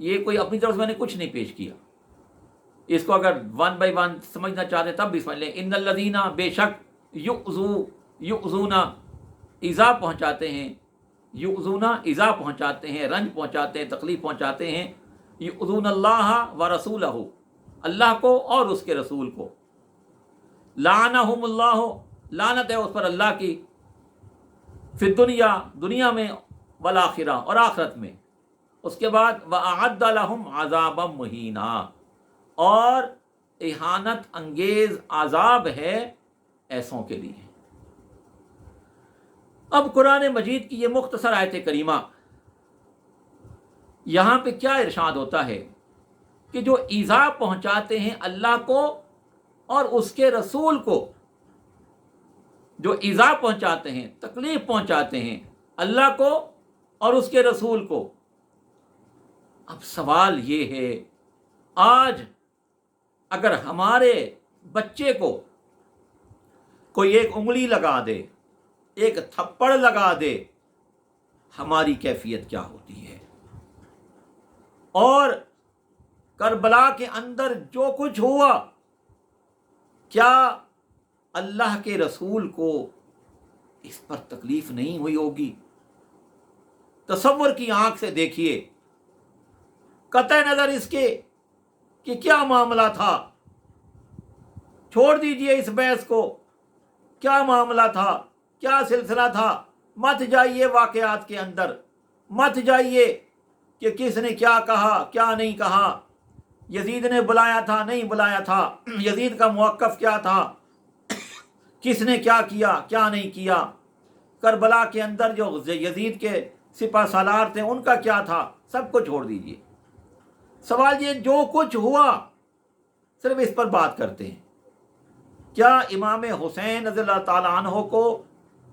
یہ کوئی اپنی طرف سے میں نے کچھ نہیں پیش کیا. اس کو اگر ون بائی ون سمجھنا چاہتے ہیں تب بھی سمجھ لیں. ان الذین بے شک یؤذون ایذا پہنچاتے ہیں, یؤذون ایذا پہنچاتے ہیں, رنج پہنچاتے ہیں, تکلیف پہنچاتے ہیں, یؤذون اللہ و رسولہ, اللہ کو اور اس کے رسول کو. لعنہم اللہ, لعنت ہے اس پر اللہ کی, فی الدنیا, دنیا میں, والآخرہ, اور آخرت میں. اس کے بعد وَأَعَدَّ لَهُمْ عَذَابًا مُهِينًا, اور اہانت انگیز عذاب ہے ایسوں کے لیے. اب قرآن مجید کی یہ مختصر آیت کریمہ, یہاں پہ کیا ارشاد ہوتا ہے کہ جو ایذا پہنچاتے ہیں اللہ کو اور اس کے رسول کو, جو ایذا پہنچاتے ہیں, تکلیف پہنچاتے ہیں اللہ کو اور اس کے رسول کو. اب سوال یہ ہے, آج اگر ہمارے بچے کو کوئی ایک انگلی لگا دے, ایک تھپڑ لگا دے, ہماری کیفیت کیا ہوتی ہے؟ اور کربلا کے اندر جو کچھ ہوا, کیا اللہ کے رسول کو اس پر تکلیف نہیں ہوئی ہوگی؟ تصور کی آنکھ سے دیکھیے, قطع نظر اس کے کہ کیا معاملہ تھا, چھوڑ دیجئے اس بحث کو, کیا معاملہ تھا, کیا سلسلہ تھا. مت جائیے واقعات کے اندر, مت جائیے کہ کس نے کیا کہا کیا نہیں کہا, یزید نے بلایا تھا نہیں بلایا تھا, یزید کا موقف کیا تھا, کس نے کیا کیا کیا نہیں کیا, کربلا کے اندر جو یزید کے سپہ سالار تھے ان کا کیا تھا, سب کو چھوڑ دیجئے. سوال یہ, جو کچھ ہوا صرف اس پر بات کرتے ہیں. کیا امام حسین رضی اللہ تعالیٰ عنہ کو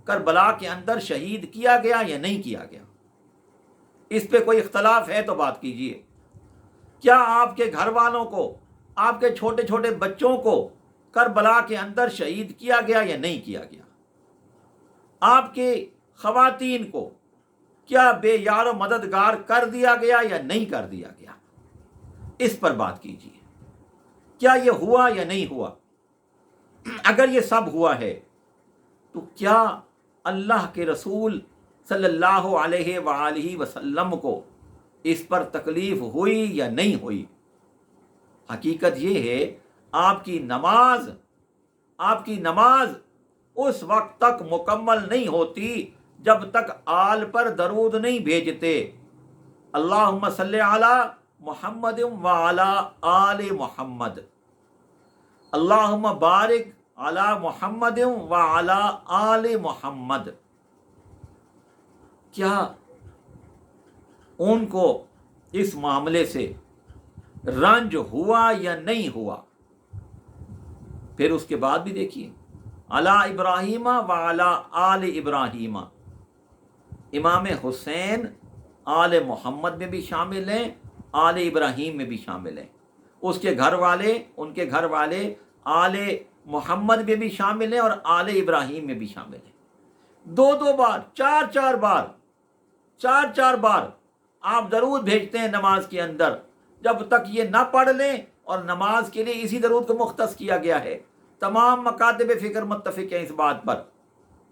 کربلا کے اندر شہید کیا گیا یا نہیں کیا گیا؟ اس پہ کوئی اختلاف ہے تو بات کیجئے. کیا آپ کے گھر والوں کو, آپ کے چھوٹے چھوٹے بچوں کو کربلا کے اندر شہید کیا گیا یا نہیں کیا گیا؟ آپ کی خواتین کو کیا بے یار و مددگار کر دیا گیا یا نہیں کر دیا گیا؟ اس پر بات کیجیے. کیا یہ ہوا یا نہیں ہوا؟ اگر یہ سب ہوا ہے تو کیا اللہ کے رسول صلی اللہ علیہ وآلہ وسلم کو اس پر تکلیف ہوئی یا نہیں ہوئی؟ حقیقت یہ ہے, آپ کی نماز اس وقت تک مکمل نہیں ہوتی جب تک آل پر درود نہیں بھیجتے. اللہم صلی علی محمد وعلی آل محمد, اللہم بارک علی محمد وعلی آل محمد. کیا ان کو اس معاملے سے رنج ہوا یا نہیں ہوا؟ پھر اس کے بعد بھی دیکھیے, علی ابراہیم وعلی آل ابراہیم, امام حسین آل محمد میں بھی شامل ہیں, آل ابراہیم میں بھی شامل ہیں. اس کے گھر والے, ان کے گھر والے آل محمد میں بھی شامل ہیں اور آل ابراہیم میں بھی شامل ہیں. 2 بار, 4 بار آپ درود بھیجتے ہیں نماز کے اندر. جب تک یہ نہ پڑھ لیں, اور نماز کے لیے اسی درود کو مختص کیا گیا ہے, تمام مکاتب فکر متفق ہیں اس بات پر,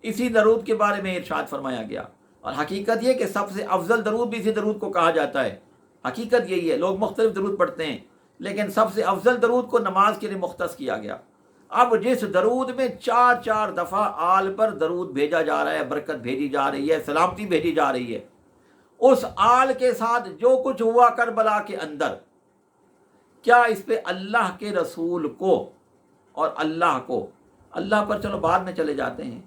اسی درود کے بارے میں ارشاد فرمایا گیا. اور حقیقت یہ کہ سب سے افضل درود بھی اسی درود کو کہا جاتا ہے. حقیقت یہی ہے, لوگ مختلف درود پڑھتے ہیں لیکن سب سے افضل درود کو نماز کے لیے مختص کیا گیا. اب جس درود میں 4 دفعہ آل پر درود بھیجا جا رہا ہے, برکت بھیجی جا رہی ہے, سلامتی بھیجی جا رہی ہے, اس آل کے ساتھ جو کچھ ہوا کربلا کے اندر, کیا اس پہ اللہ کے رسول کو اور اللہ پر چلو بعد میں چلے جاتے ہیں,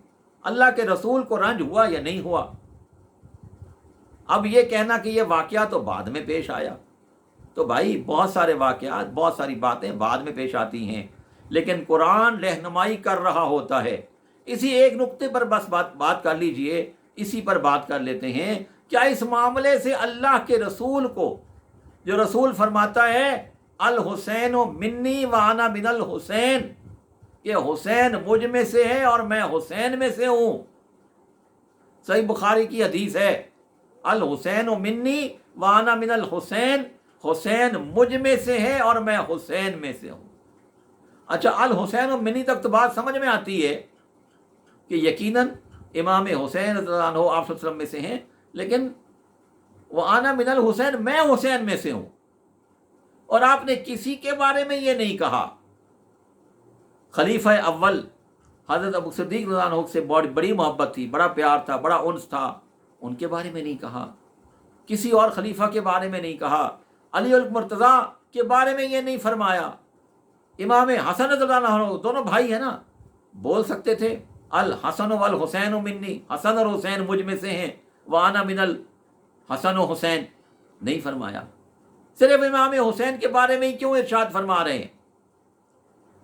اللہ کے رسول کو رنج ہوا یا نہیں ہوا؟ اب یہ کہنا کہ یہ واقعہ تو بعد میں پیش آیا, تو بھائی بہت سارے واقعات, بہت ساری باتیں بعد میں پیش آتی ہیں, لیکن قرآن رہنمائی کر رہا ہوتا ہے. اسی ایک نقطے پر بس بات کر لیجئے, اسی پر بات کر لیتے ہیں. کیا اس معاملے سے اللہ کے رسول کو, جو رسول فرماتا ہے الحسین منی وانا من الحسین, کہ حسین مجھ میں سے ہے اور میں حسین میں سے ہوں, صحیح بخاری کی حدیث ہے, الحسین منی وانا من الحسین, حسین مجھ میں سے ہے اور میں حسین میں سے ہوں۔ اچھا، الحسین و منی تک تو بات سمجھ میں آتی ہے کہ یقیناً امام حسین رضی اللہ عنہ آپ صلی اللہ علیہ وسلم میں سے ہیں، لیکن وَأَنَا مِنَ الحسین، میں حسین میں سے ہوں۔ اور آپ نے کسی کے بارے میں یہ نہیں کہا۔ خلیفہ اول حضرت ابو صدیق رضی اللہ عنہ سے بڑی محبت تھی، بڑا پیار تھا، بڑا انس تھا، ان کے بارے میں نہیں کہا، کسی اور خلیفہ کے بارے میں نہیں کہا، علی المرتضیٰ کے بارے میں یہ نہیں فرمایا۔ امام حسن رضی اللہ عنہ، دونوں بھائی ہیں نا، بول سکتے تھے الحسن والحسین منی، حسن اور حسین مجھ میں سے ہیں، وانا من الحسن و حسین، نہیں فرمایا۔ صرف امام حسین کے بارے میں ہی کیوں ارشاد فرما رہے ہیں؟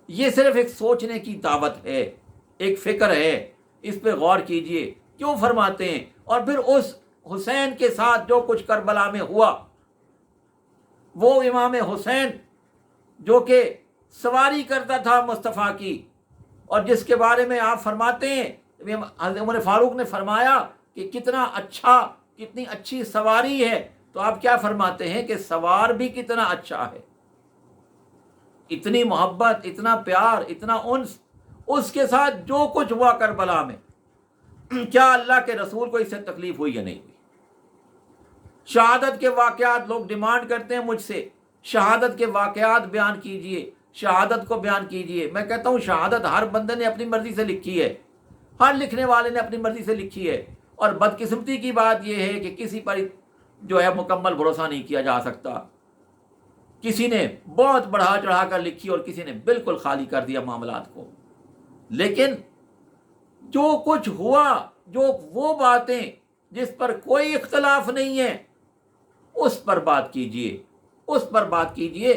یہ صرف ایک سوچنے کی دعوت ہے، ایک فکر ہے، اس پہ غور کیجئے کیوں فرماتے ہیں۔ اور پھر اس حسین کے ساتھ جو کچھ کربلا میں ہوا، وہ امام حسین جو کہ سواری کرتا تھا مصطفیٰ کی، اور جس کے بارے میں آپ فرماتے ہیں، حضرت عمر فاروق نے فرمایا کہ کتنی اچھی سواری ہے، تو آپ کیا فرماتے ہیں کہ سوار بھی کتنا اچھا ہے۔ اتنی محبت، اتنا پیار، اتنا انس، اس کے ساتھ جو کچھ ہوا کربلا میں، کیا اللہ کے رسول کو اس سے تکلیف ہوئی یا نہیں ہوئی؟ شہادت کے واقعات لوگ ڈیمانڈ کرتے ہیں مجھ سے، شہادت کے واقعات بیان کیجئے، شہادت کو بیان کیجئے۔ میں کہتا ہوں شہادت ہر بندے نے اپنی مرضی سے لکھی ہے، ہر لکھنے والے نے اپنی مرضی سے لکھی ہے، اور بدقسمتی کی بات یہ ہے کہ کسی پر جو ہے مکمل بھروسہ نہیں کیا جا سکتا۔ کسی نے بہت بڑھا چڑھا کر لکھی اور کسی نے بالکل خالی کر دیا معاملات کو۔ لیکن جو کچھ ہوا، جو وہ باتیں جس پر کوئی اختلاف نہیں ہے، اس پر بات کیجئے، اس پر بات کیجئے۔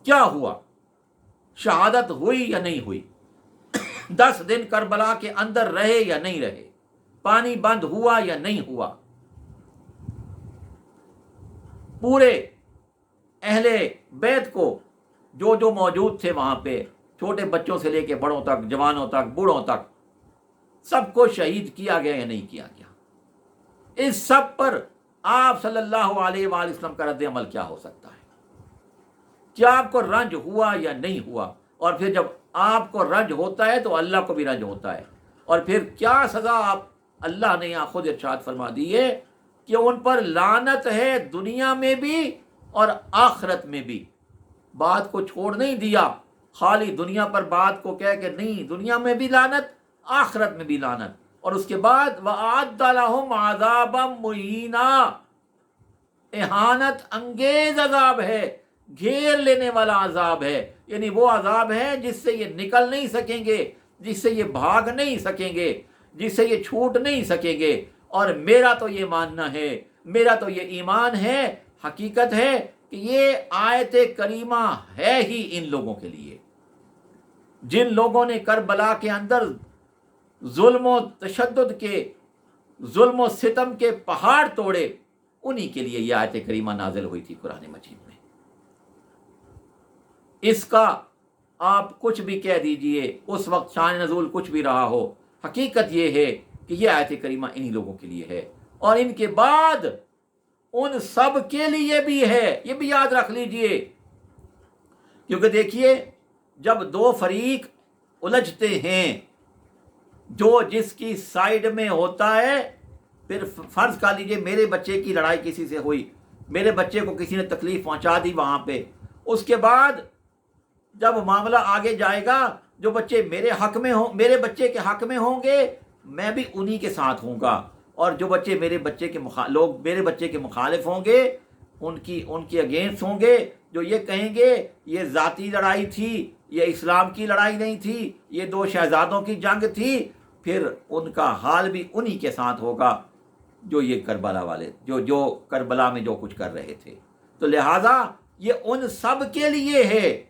کیا ہوا؟ شہادت ہوئی یا نہیں ہوئی؟ 10 دن کربلا کے اندر رہے یا نہیں رہے؟ پانی بند ہوا یا نہیں ہوا؟ پورے اہل بیت کو جو موجود تھے وہاں پہ، چھوٹے بچوں سے لے کے بڑوں تک، جوانوں تک، بوڑھوں تک، سب کو شہید کیا گیا یا نہیں کیا گیا؟ اس سب پر آپ صلی اللہ علیہ وآلہ وسلم کا رد عمل کیا ہو سکتا ہے؟ کیا آپ کو رنج ہوا یا نہیں ہوا؟ اور پھر جب آپ کو رنج ہوتا ہے تو اللہ کو بھی رنج ہوتا ہے، اور پھر کیا سزا آپ اللہ نے یہاں خود ارشاد فرما دی ہے کہ ان پر لعنت ہے دنیا میں بھی اور آخرت میں بھی۔ بات کو چھوڑ نہیں دیا، خالی دنیا پر بات کو کہہ کہ نہیں، دنیا میں بھی لعنت، آخرت میں بھی لعنت، اور اس کے بعد وَأَعَدَّ لَهُمْ عَذَابًا مُهِينًا، اہانت انگیز عذاب ہے، گھیر لینے والا عذاب ہے، یعنی وہ عذاب ہے جس سے یہ نکل نہیں سکیں گے، جس سے یہ بھاگ نہیں سکیں گے، جس سے یہ چھوٹ نہیں سکیں گے۔ اور میرا تو یہ ماننا ہے، میرا تو یہ ایمان ہے، حقیقت ہے کہ یہ آیت کریمہ ہے ہی ان لوگوں کے لیے جن لوگوں نے کربلا کے اندر ظلم و تشدد کے، ظلم و ستم کے پہاڑ توڑے، انہی کے لیے یہ آیت کریمہ نازل ہوئی تھی قرآن مجید میں۔ اس کا آپ کچھ بھی کہہ دیجئے، اس وقت شان نزول کچھ بھی رہا ہو، حقیقت یہ ہے کہ یہ آیت کریمہ انہی لوگوں کے لیے ہے، اور ان کے بعد ان سب کے لیے بھی ہے، یہ بھی یاد رکھ لیجئے۔ کیونکہ دیکھیے، جب دو فریق الجھتے ہیں، جو جس کی سائیڈ میں ہوتا ہے، پھر فرض کر لیجئے میرے بچے کی لڑائی کسی سے ہوئی، میرے بچے کو کسی نے تکلیف پہنچا دی وہاں پہ، اس کے بعد جب معاملہ آگے جائے گا، جو بچے میرے حق میں ہوں، میرے بچے کے حق میں ہوں گے، میں بھی انہی کے ساتھ ہوں گا، اور جو بچے میرے بچے کے لوگ میرے بچے کے مخالف ہوں گے، ان کی اگینسٹ ہوں گے، جو یہ کہیں گے یہ ذاتی لڑائی تھی، یہ اسلام کی لڑائی نہیں تھی، یہ دو شہزادوں کی جنگ تھی، پھر ان کا حال بھی انہی کے ساتھ ہوگا جو یہ کربلا والے جو کربلا میں جو کچھ کر رہے تھے۔ تو لہٰذا یہ ان سب کے لیے ہے،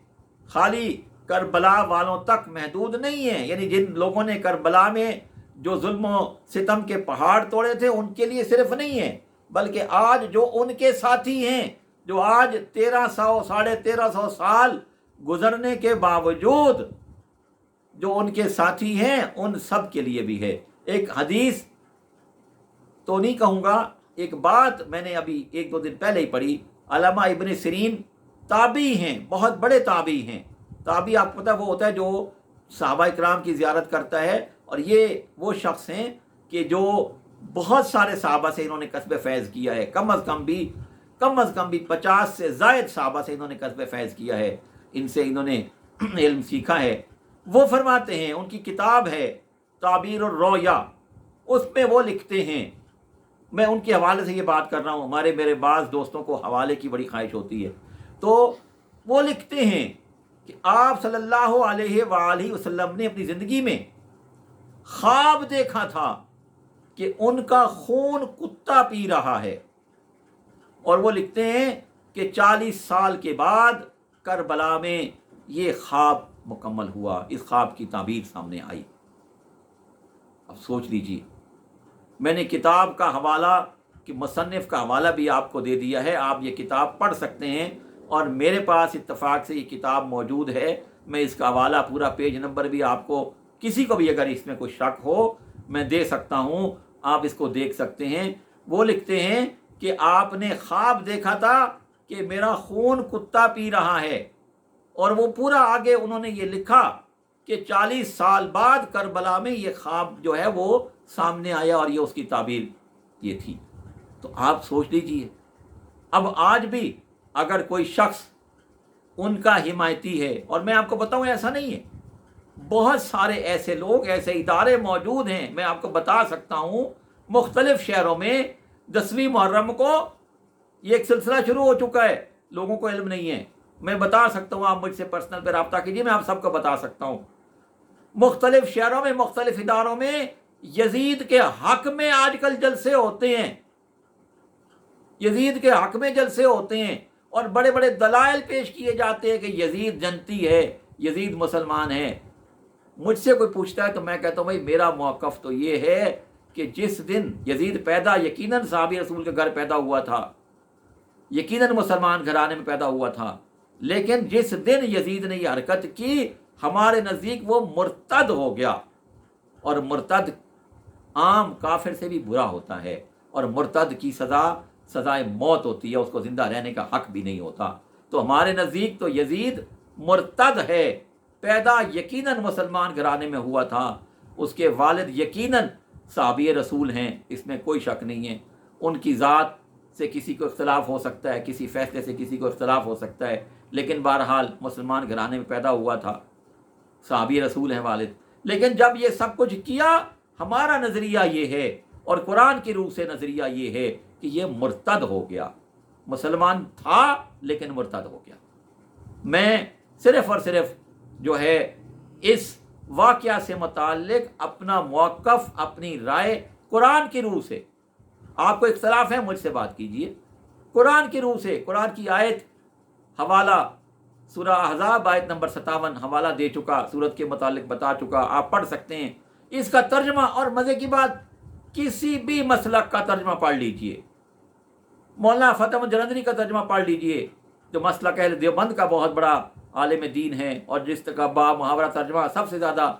خالی کربلا والوں تک محدود نہیں ہے، یعنی جن لوگوں نے کربلا میں جو ظلم و ستم کے پہاڑ توڑے تھے ان کے لیے صرف نہیں ہے، بلکہ آج جو ان کے ساتھی ہیں، جو آج 1300 سال گزرنے کے باوجود جو ان کے ساتھی ہیں، ان سب کے لیے بھی ہے۔ ایک حدیث تو نہیں کہوں گا، ایک بات میں نے ابھی 1-2 دن پہلے ہی پڑھی، علامہ ابن سیرین تابعی ہیں، بہت بڑے تابعی ہیں۔ تابعی آپ کو پتہ وہ ہوتا ہے جو صحابہ کرام کی زیارت کرتا ہے، اور یہ وہ شخص ہیں کہ جو بہت سارے صحابہ سے انہوں نے کسب فیض کیا ہے، کم از کم بھی 50 سے زائد صحابہ سے انہوں نے کسب فیض کیا ہے، ان سے انہوں نے علم سیکھا ہے۔ وہ فرماتے ہیں، ان کی کتاب ہے تعبیر الرؤیا، اس میں وہ لکھتے ہیں، میں ان کے حوالے سے یہ بات کر رہا ہوں، میرے بعض دوستوں کو حوالے کی بڑی خواہش ہوتی ہے، تو وہ لکھتے ہیں کہ آپ صلی اللہ علیہ وآلہ وسلم نے اپنی زندگی میں خواب دیکھا تھا کہ ان کا خون کتا پی رہا ہے، اور وہ لکھتے ہیں کہ 40 سال کے بعد کربلا میں یہ خواب مکمل ہوا، اس خواب کی تعبیر سامنے آئی۔ اب سوچ لیجیے، میں نے کتاب کا حوالہ کہ مصنف کا حوالہ بھی آپ کو دے دیا ہے، آپ یہ کتاب پڑھ سکتے ہیں، اور میرے پاس اتفاق سے یہ کتاب موجود ہے، میں اس کا حوالہ پورا پیج نمبر بھی آپ کو، کسی کو بھی اگر اس میں کوئی شک ہو میں دے سکتا ہوں، آپ اس کو دیکھ سکتے ہیں۔ وہ لکھتے ہیں کہ آپ نے خواب دیکھا تھا کہ میرا خون کتا پی رہا ہے، اور وہ پورا آگے انہوں نے یہ لکھا کہ 40 سال بعد کربلا میں یہ خواب جو ہے وہ سامنے آیا، اور یہ اس کی تعبیر یہ تھی۔ تو آپ سوچ لیجئے، اب آج بھی اگر کوئی شخص ان کا حمایتی ہے، اور میں آپ کو بتاؤں ایسا نہیں ہے، بہت سارے ایسے لوگ، ایسے ادارے موجود ہیں، میں آپ کو بتا سکتا ہوں مختلف شہروں میں 10ویں محرم کو یہ ایک سلسلہ شروع ہو چکا ہے، لوگوں کو علم نہیں ہے، میں بتا سکتا ہوں، آپ مجھ سے پرسنل پہ رابطہ کیجیے، میں آپ سب کو بتا سکتا ہوں۔ مختلف شہروں میں، مختلف اداروں میں یزید کے حق میں آج کل جلسے ہوتے ہیں، یزید کے حق میں جلسے ہوتے ہیں، اور بڑے بڑے دلائل پیش کیے جاتے ہیں کہ یزید جنتی ہے، یزید مسلمان ہے۔ مجھ سے کوئی پوچھتا ہے تو میں کہتا ہوں بھائی میرا موقف تو یہ ہے کہ جس دن یزید پیدا یقیناً صحابی رسول کے گھر پیدا ہوا تھا، یقیناً مسلمان گھرانے میں پیدا ہوا تھا، لیکن جس دن یزید نے یہ حرکت کی، ہمارے نزدیک وہ مرتد ہو گیا، اور مرتد عام کافر سے بھی برا ہوتا ہے، اور مرتد کی سزائے موت ہوتی ہے، اس کو زندہ رہنے کا حق بھی نہیں ہوتا۔ تو ہمارے نزدیک تو یزید مرتد ہے، پیدا یقیناً مسلمان گھرانے میں ہوا تھا، اس کے والد یقیناً صحابی رسول ہیں، اس میں کوئی شک نہیں ہے۔ ان کی ذات سے کسی کو اختلاف ہو سکتا ہے، کسی فیصلے سے کسی کو اختلاف ہو سکتا ہے، لیکن بہرحال مسلمان گھرانے میں پیدا ہوا تھا، صحابی رسول ہیں والد۔ لیکن جب یہ سب کچھ کیا، ہمارا نظریہ یہ ہے، اور قرآن کی روح سے نظریہ یہ ہے کہ یہ مرتد ہو گیا، مسلمان تھا لیکن مرتد ہو گیا۔ میں صرف اور صرف جو ہے اس واقعہ سے متعلق اپنا موقف، اپنی رائے قرآن کی روح سے، آپ کو اختلاف ہے مجھ سے بات کیجئے، قرآن کی روح سے، قرآن کی آیت، حوالہ سورہ احزاب آیت نمبر 57 حوالہ دے چکا، سورت کے متعلق بتا چکا، آپ پڑھ سکتے ہیں اس کا ترجمہ، اور مزے کی بات کسی بھی مسلک کا ترجمہ پڑھ لیجئے، مولانا فتح احمد جلندری کا ترجمہ پڑھ لیجئے، جو مسلک اہل دیوبند کا بہت بڑا عالم دین ہے، اور جس کا با محاورہ ترجمہ سب سے زیادہ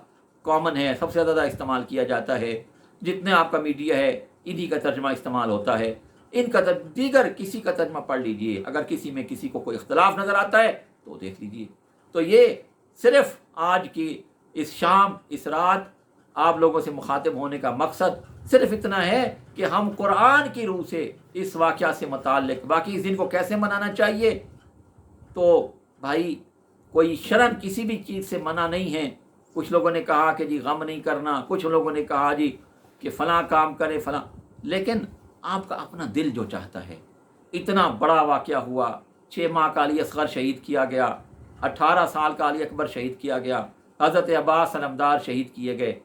کامن ہے، سب سے زیادہ استعمال کیا جاتا ہے، جتنے آپ کا میڈیا ہے انہی کا ترجمہ استعمال ہوتا ہے، ان کا دیگر کسی کا ترجمہ پڑھ لیجئے، اگر کسی میں کسی کو کوئی اختلاف نظر آتا ہے تو دیکھ لیجئے۔ تو یہ صرف آج کی اس شام، اس رات آپ لوگوں سے مخاطب ہونے کا مقصد صرف اتنا ہے کہ ہم قرآن کی روح سے اس واقعہ سے متعلق، باقی اس دن کو کیسے منانا چاہیے، تو بھائی کوئی شرعاً کسی بھی چیز سے منع نہیں ہے۔ کچھ لوگوں نے کہا کہ جی غم نہیں کرنا، کچھ لوگوں نے کہا جی کہ فلاں کام کرے فلاں، لیکن آپ کا اپنا دل جو چاہتا ہے۔ اتنا بڑا واقعہ ہوا، 6 ماہ کا علی اصغر شہید کیا گیا، 18 سال کا علی اکبر شہید کیا گیا، حضرت عباس علمدار شہید کیے گئے،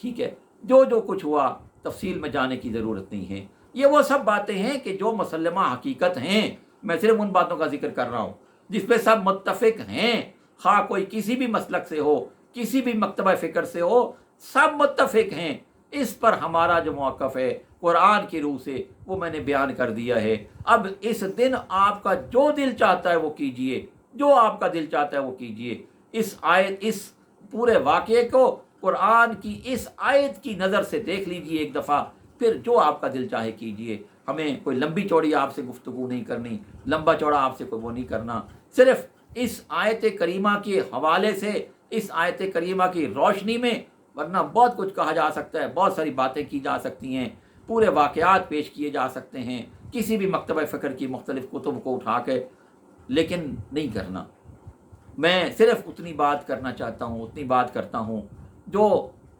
ٹھیک ہے، جو کچھ ہوا تفصیل میں جانے کی ضرورت نہیں ہے۔ یہ وہ سب باتیں ہیں کہ جو مسلمہ حقیقت ہیں، میں صرف ان باتوں کا ذکر کر رہا ہوں جس پہ سب متفق ہیں، خواہ کوئی کسی بھی مسلک سے ہو، کسی بھی مکتبہ فکر سے ہو، سب متفق ہیں۔ اس پر ہمارا جو موقف ہے قرآن کی روح سے، وہ میں نے بیان کر دیا ہے۔ اب اس دن آپ کا جو دل چاہتا ہے وہ کیجئے، جو آپ کا دل چاہتا ہے وہ کیجئے۔ اس آیت، اس پورے واقعے کو قرآن کی اس آیت کی نظر سے دیکھ لیجئے ایک دفعہ، پھر جو آپ کا دل چاہے کیجئے۔ ہمیں کوئی لمبی چوڑی آپ سے گفتگو نہیں کرنی، لمبا چوڑا آپ سے کوئی وہ نہیں کرنا، صرف اس آیت کریمہ کے حوالے سے، اس آیت کریمہ کی روشنی میں، ورنہ بہت کچھ کہا جا سکتا ہے، بہت ساری باتیں کی جا سکتی ہیں، پورے واقعات پیش کیے جا سکتے ہیں کسی بھی مکتبہ فکر کی مختلف کتب کو اٹھا کے، لیکن نہیں کرنا۔ میں صرف اتنی بات کرنا چاہتا ہوں، اتنی بات کرتا ہوں جو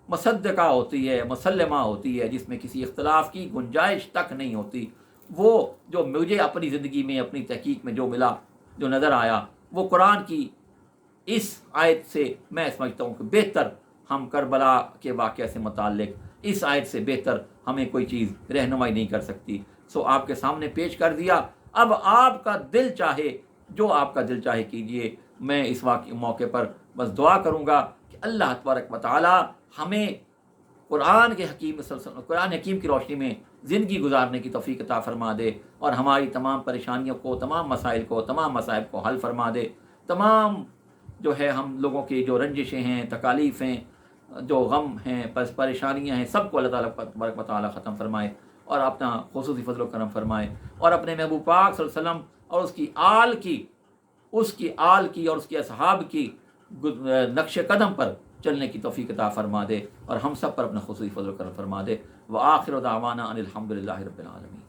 مصدقہ ہوتی ہے، مسلمہ ہوتی ہے، جس میں کسی اختلاف کی گنجائش تک نہیں ہوتی۔ وہ جو مجھے اپنی زندگی میں، اپنی تحقیق میں جو ملا، جو نظر آیا، وہ قرآن کی اس آیت سے میں سمجھتا ہوں کہ بہتر ہم کربلا کے واقعہ سے متعلق اس آیت سے بہتر ہمیں کوئی چیز رہنمائی نہیں کر سکتی۔ سو آپ کے سامنے پیش کر دیا، اب آپ کا دل چاہے جو آپ کا دل چاہے کیجئے۔ میں اس موقع پر بس دعا کروں گا کہ اللہ تبارک و تعالی ہمیں قرآن کے قرآن حکیم کی روشنی میں زندگی گزارنے کی توفیق عطا فرما دے، اور ہماری تمام پریشانیوں کو، تمام مسائل کو، تمام مصائب کو حل فرما دے۔ تمام جو ہے ہم لوگوں کی جو رنجشیں ہیں، تکالیف ہیں، جو غم ہیں، پریشانیاں ہیں، سب کو اللہ تعالیٰ تبارک و تعالیٰ ختم فرمائے، اور اپنا خصوصی فضل و کرم فرمائے، اور اپنے محبوب پاک صلی اللہ علیہ وسلم اور اس کی آل کی اور اس کے اصحاب کی نقش قدم پر چلنے کی توفیق عطا فرما دے، اور ہم سب پر اپنا خصوصی فضل و کرم فرما دے۔ وآخر دعوانا ان الحمد للہ رب العالمین۔